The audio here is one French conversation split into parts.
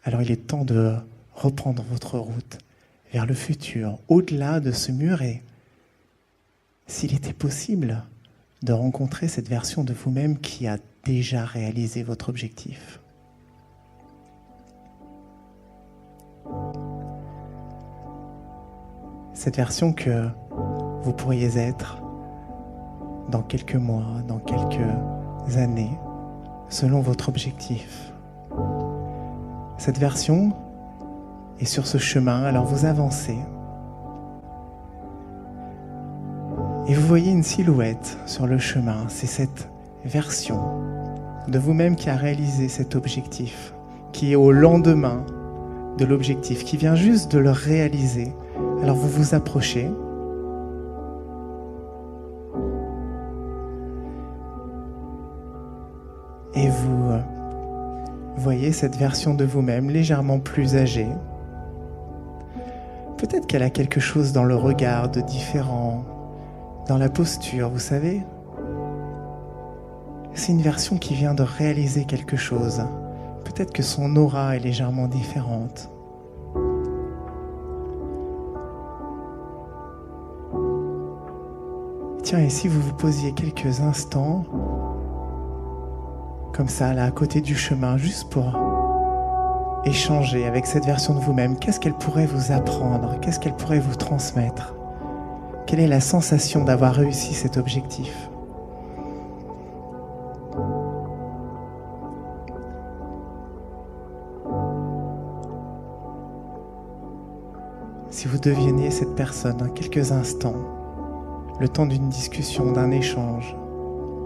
Alors il est temps de reprendre votre route vers le futur, au-delà de ce mur, et s'il était possible de rencontrer cette version de vous-même qui a déjà réalisé votre objectif. Cette version que vous pourriez être dans quelques mois, dans quelques années, selon votre objectif. Cette version est sur ce chemin, alors vous avancez. Et vous voyez une silhouette sur le chemin. C'est cette version de vous-même qui a réalisé cet objectif, qui est au lendemain de l'objectif, qui vient juste de le réaliser. Alors vous vous approchez. Et vous voyez cette version de vous-même légèrement plus âgée. Peut-être qu'elle a quelque chose dans le regard de différent, dans la posture, vous savez. C'est une version qui vient de réaliser quelque chose. Peut-être que son aura est légèrement différente. Tiens, et si vous vous posiez quelques instants, comme ça, là, à côté du chemin, juste pour échanger avec cette version de vous-même, qu'est-ce qu'elle pourrait vous apprendre? Qu'est-ce qu'elle pourrait vous transmettre? Quelle est la sensation d'avoir réussi cet objectif? Si vous deveniez cette personne en quelques instants, le temps d'une discussion, d'un échange,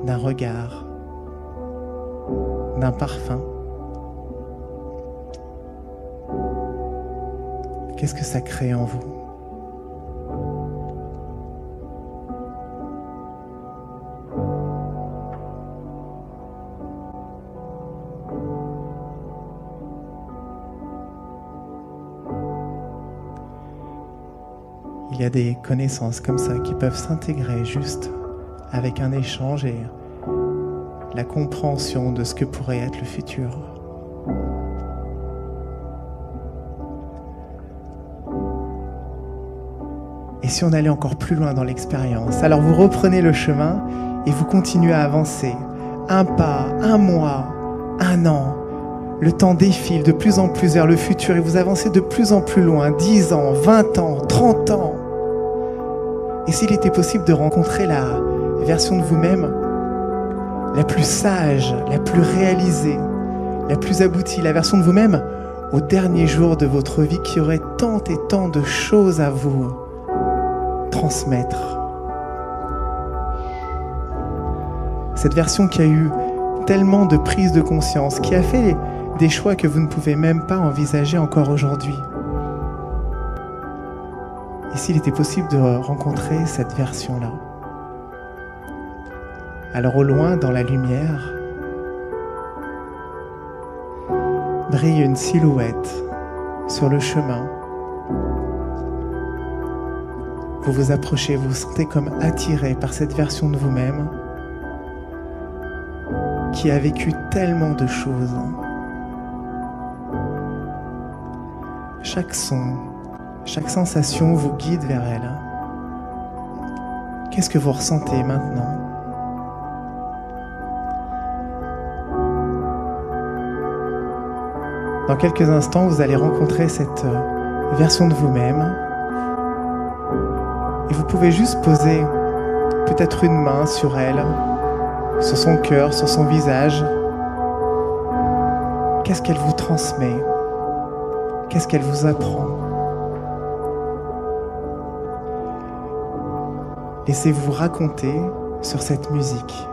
d'un regard, d'un parfum, qu'est-ce que ça crée en vous? Il y a des connaissances comme ça qui peuvent s'intégrer juste avec un échange et la compréhension de ce que pourrait être le futur. Et si on allait encore plus loin dans l'expérience, alors vous reprenez le chemin et vous continuez à avancer. Un pas, un mois, un an. Le temps défile de plus en plus vers le futur et vous avancez de plus en plus loin. 10 ans, 20 ans, 30 ans. Et s'il était possible de rencontrer la version de vous-même la plus sage, la plus réalisée, la plus aboutie, la version de vous-même au dernier jour de votre vie qui aurait tant et tant de choses à vous transmettre. Cette version qui a eu tellement de prise de conscience, qui a fait des choix que vous ne pouvez même pas envisager encore aujourd'hui. Et s'il était possible de rencontrer cette version-là? Alors au loin, dans la lumière, brille une silhouette sur le chemin. Vous vous approchez, vous vous sentez comme attiré par cette version de vous-même qui a vécu tellement de choses. Chaque son, chaque sensation vous guide vers elle. Qu'est-ce que vous ressentez maintenant? Dans quelques instants, vous allez rencontrer cette version de vous-même. Et vous pouvez juste poser peut-être une main sur elle, sur son cœur, sur son visage. Qu'est-ce qu'elle vous transmet? Qu'est-ce qu'elle vous apprend? Laissez-vous raconter sur cette musique.